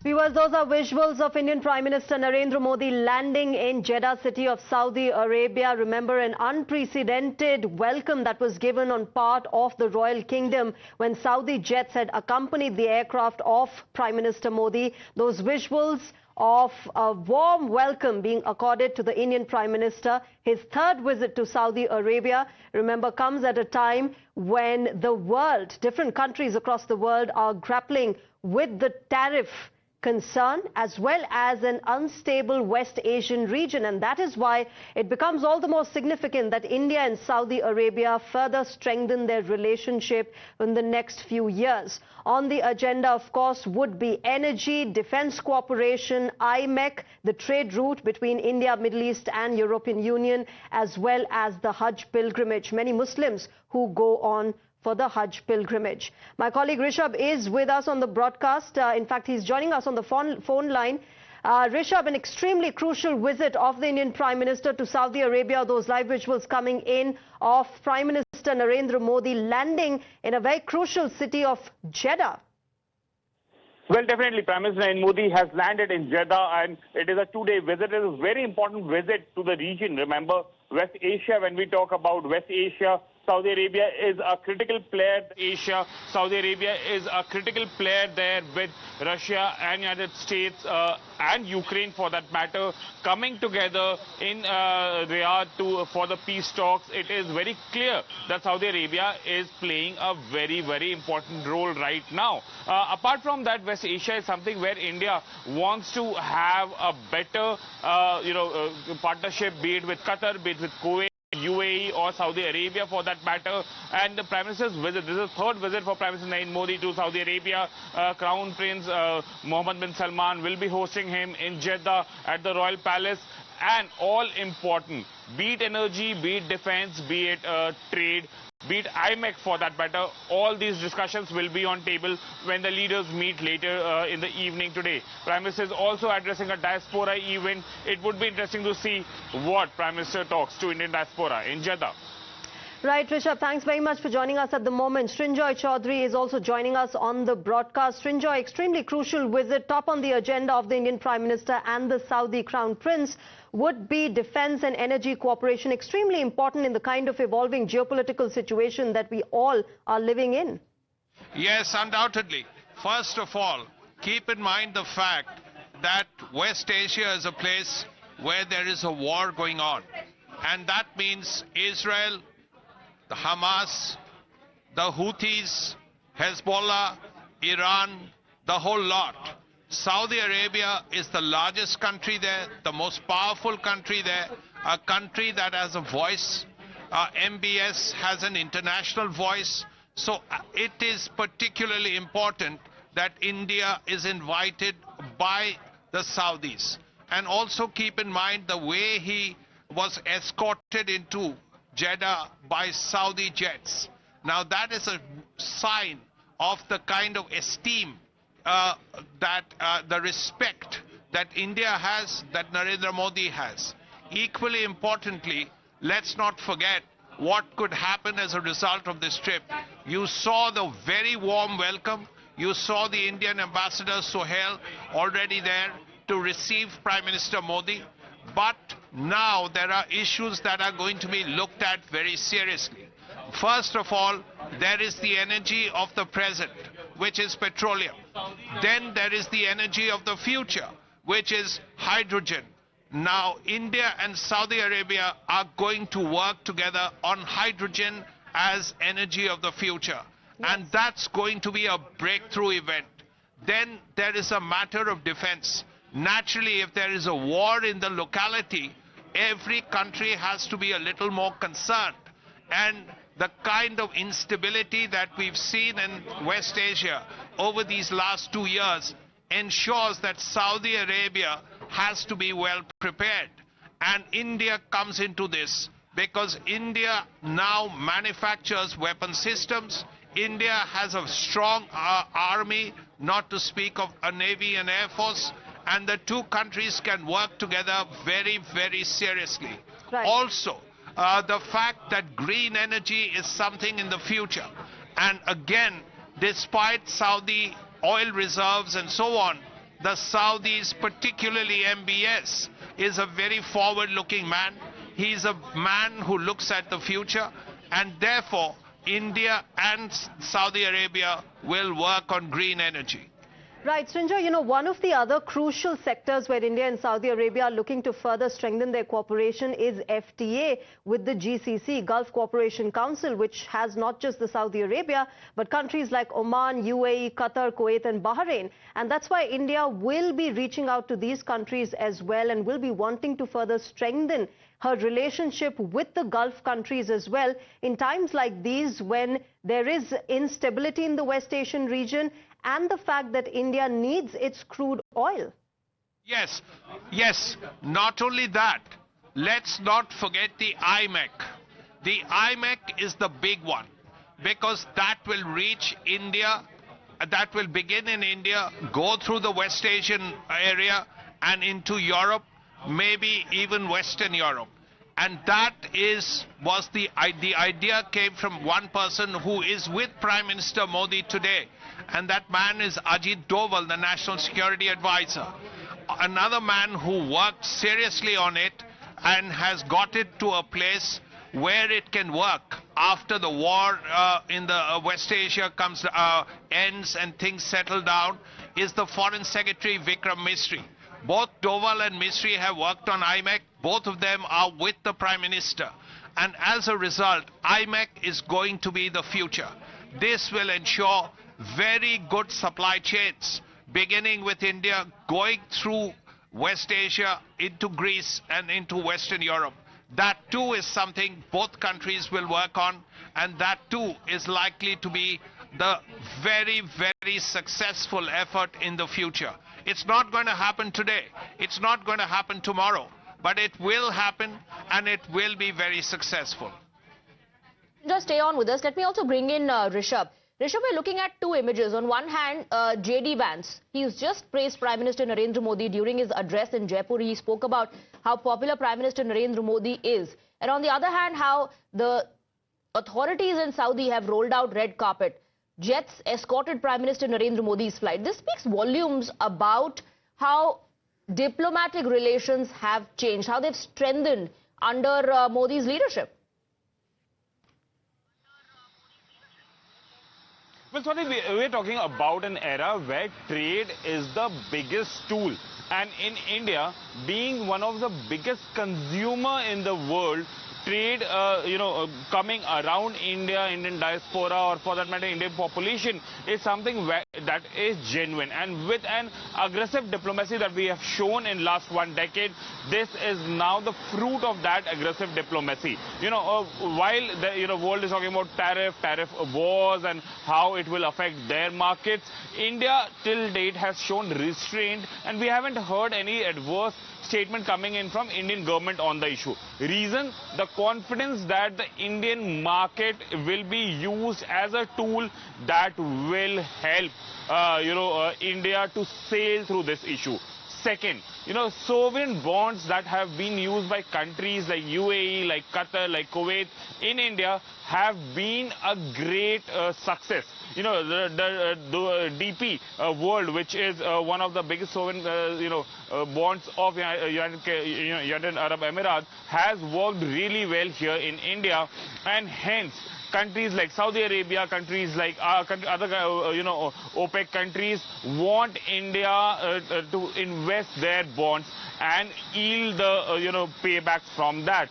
Viewers, those are visuals of Indian Prime Minister Narendra Modi landing in Jeddah, city of Saudi Arabia. Remember, an unprecedented welcome that was given on part of the Royal Kingdom when Saudi jets had accompanied the aircraft of Prime Minister Modi. Those visuals of a warm welcome being accorded to the Indian Prime Minister. His third visit to Saudi Arabia, remember, comes at a time when the world, different countries across the world are grappling with the tariff concern as well as an unstable West Asian region, and that is why it becomes all the more significant that India and Saudi Arabia further strengthen their relationship in the next few years. On the agenda, of course, would be energy, defense cooperation, IMEC, the trade route between India, Middle East and European Union, as well as the Hajj pilgrimage. Many Muslims who go on for the Hajj pilgrimage. My colleague Rishabh is with us on the broadcast. In fact, he's joining us on the phone line. Rishabh, an extremely crucial visit of the Indian Prime Minister to Saudi Arabia, those live visuals coming in of Prime Minister Narendra Modi landing in a very crucial city of Jeddah. Well, definitely, Prime Minister Narendra Modi has landed in Jeddah, and it is a two-day visit. It is a very important visit to the region. Remember, West Asia, when we talk about West Asia, Saudi Arabia is a critical player. Asia, Saudi Arabia is a critical player there with Russia and United States and Ukraine, for that matter, coming together in Riyadh for the peace talks. It is very clear that Saudi Arabia is playing a very, very important role right now. Apart from that, West Asia is something where India wants to have a better, partnership, be it with Qatar, be it with Kuwait, UAE or Saudi Arabia for that matter. And the Prime Minister's visit, this is the third visit for Prime Minister Narendra Modi to Saudi Arabia. Crown Prince Mohammed bin Salman will be hosting him in Jeddah at the Royal Palace. And all important, be it energy, be it defense, be it trade, be it IMEC for that matter, all these discussions will be on table when the leaders meet later in the evening today. Prime Minister is also addressing a Diaspora event. It would be interesting to see what Prime Minister talks to Indian Diaspora in Jeddah. Right, Rishabh, thanks very much for joining us at the moment. Srinjoy Chaudhary is also joining us on the broadcast. Srinjoy, extremely crucial visit, top on the agenda of the Indian Prime Minister and the Saudi Crown Prince would be defense and energy cooperation, extremely important in the kind of evolving geopolitical situation that we all are living in. Yes, undoubtedly. First of all, keep in mind the fact that West Asia is a place where there is a war going on. And that means Israel, the Hamas, the Houthis, Hezbollah, Iran, the whole lot. Saudi Arabia is the largest country there, the most powerful country there, a country that has a voice. MBS has an international voice. So it is particularly important that India is invited by the Saudis. And also keep in mind the way he was escorted into Jeddah by Saudi jets. Now that is a sign of the kind of esteem the respect that India has, that Narendra Modi has. Equally importantly, let's not forget what could happen as a result of this trip. You saw the very warm welcome. You saw the Indian ambassador Sohail already there to receive Prime Minister Modi. But now there are issues that are going to be looked at very seriously. First of all, there is the energy of the present, which is petroleum. Then there is the energy of the future, which is hydrogen. Now, India and Saudi Arabia are going to work together on hydrogen as energy of the future. Yes. And that's going to be a breakthrough event. Then there is a matter of defense. Naturally, if there is a war in the locality, every country has to be a little more concerned. And the kind of instability that we've seen in West Asia over these last 2 years ensures that Saudi Arabia has to be well prepared. And India comes into this because India now manufactures weapon systems. India has a strong army, not to speak of a navy and air force. And the two countries can work together very, very seriously. Right. Also, the fact that green energy is something in the future. And again, despite Saudi oil reserves and so on, The Saudis, particularly MBS, is a very forward-looking man. He's a man who looks at the future, and therefore India and Saudi Arabia will work on green energy. Right, Srinjoy, you know, one of the other crucial sectors where India and Saudi Arabia are looking to further strengthen their cooperation is FTA with the GCC, Gulf Cooperation Council, which has not just the Saudi Arabia, but countries like Oman, UAE, Qatar, Kuwait and Bahrain. And that's why India will be reaching out to these countries as well and will be wanting to further strengthen her relationship with the Gulf countries as well in times like these when there is instability in the West Asian region and the fact that India needs its crude oil. Yes, not only that, let's not forget the IMEC. The IMEC is the big one because that will reach India, that will begin in India, go through the West Asian area and into Europe, maybe even Western Europe. And that was the idea came from one person who is with Prime Minister Modi today. And that man is Ajit Doval, the National Security Advisor. Another man who worked seriously on it and has got it to a place where it can work after the war in the West Asia ends and things settle down is the Foreign Secretary Vikram Misri. Both Doval and Misri have worked on IMEC. Both of them are with the Prime Minister. And as a result, IMEC is going to be the future. This will ensure very good supply chains, beginning with India, going through West Asia, into Greece and into Western Europe. That too is something both countries will work on, and that too is likely to be the very, very successful effort in the future. It's not going to happen today. It's not going to happen tomorrow. But it will happen, and it will be very successful. Just stay on with us. Let me also bring in Rishabh. Rishabh, we're looking at two images. On one hand, J.D. Vance. He's just praised Prime Minister Narendra Modi during his address in Jaipur. He spoke about how popular Prime Minister Narendra Modi is. And on the other hand, how the authorities in Saudi have rolled out red carpet. Jets escorted Prime Minister Narendra Modi's flight. This speaks volumes about how diplomatic relations have changed, how they've strengthened under Modi's leadership. Well, Swati, we're talking about an era where trade is the biggest tool. And in India, being one of the biggest consumer in the world, trade, coming around India, Indian diaspora, or for that matter, Indian population, is something that is genuine. And with an aggressive diplomacy that we have shown in last 1 decade, this is now the fruit of that aggressive diplomacy. While the world is talking about tariff wars and how it will affect their markets, India till date has shown restraint, and we haven't heard any adverse statement coming in from Indian government on the issue. Reason, the confidence that the Indian market will be used as a tool that will help India to sail through this issue. Second, sovereign bonds that have been used by countries like UAE, like Qatar, like Kuwait in India have been a great success. The DP world, which is one of the biggest sovereign bonds of United Arab Emirates, has worked really well here in India, and hence countries like Saudi Arabia, countries like other OPEC countries want India to invest their bonds and yield the paybacks from that.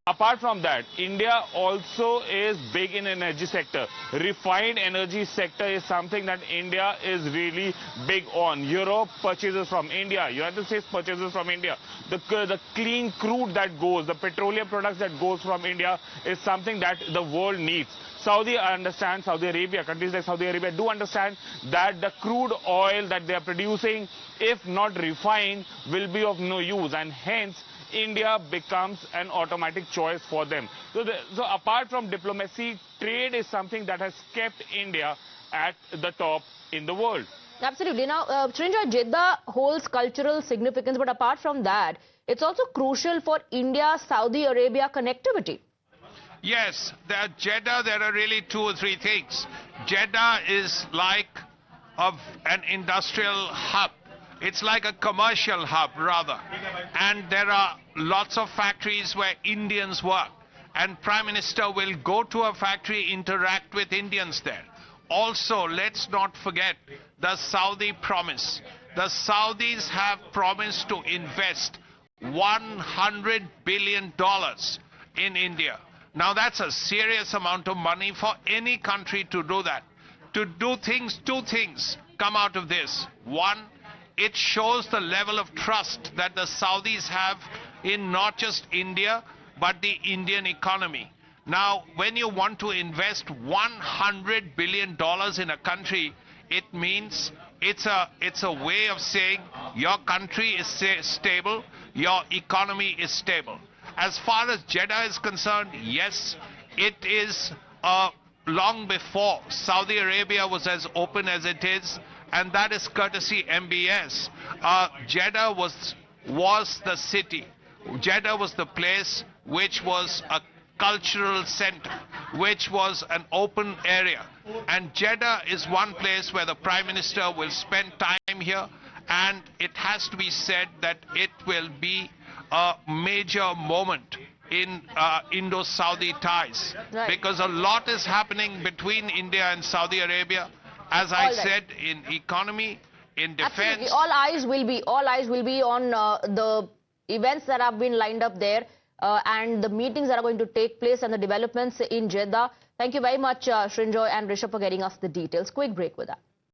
Apart from that, India also is big in energy sector. Refined energy sector is something that India is really big on. Europe purchases from India. United States purchases from India. The clean crude that goes, the petroleum products that goes from India is something that the world needs. Saudi Arabia, countries like Saudi Arabia do understand that the crude oil that they are producing, if not refined, will be of no use, and hence India becomes an automatic choice for them. So apart from diplomacy, trade is something that has kept India at the top in the world. Absolutely. Now, Srinjoy, Jeddah holds cultural significance, but apart from that, it's also crucial for India-Saudi Arabia connectivity. Yes, Jeddah, there are really 2 or 3 things. Jeddah is like an industrial hub. It's like a commercial hub, rather. And there are lots of factories where Indians work. And Prime Minister will go to a factory, interact with Indians there. Also, let's not forget the Saudi promise. The Saudis have promised to invest $100 billion in India. Now, that's a serious amount of money for any country to do that. To do things, two things come out of this. One, it shows the level of trust that the Saudis have in not just India, but the Indian economy. Now, when you want to invest $100 billion in a country, it means it's a way of saying your country is stable, your economy is stable. As far as Jeddah is concerned, yes, it is long before Saudi Arabia was as open as it is, and that is courtesy MBS. Jeddah was the city. Jeddah was the place which was a cultural center, which was an open area. And Jeddah is one place where the Prime Minister will spend time here, and it has to be said that it will be a major moment in Indo-Saudi ties. Right. Because a lot is happening between India and Saudi Arabia, as I said, in economy, in defense. Absolutely. All eyes will be on the events that have been lined up there and the meetings that are going to take place and the developments in Jeddah. Thank you very much, Srinjoy and Rishabh, for getting us the details. Quick break with that.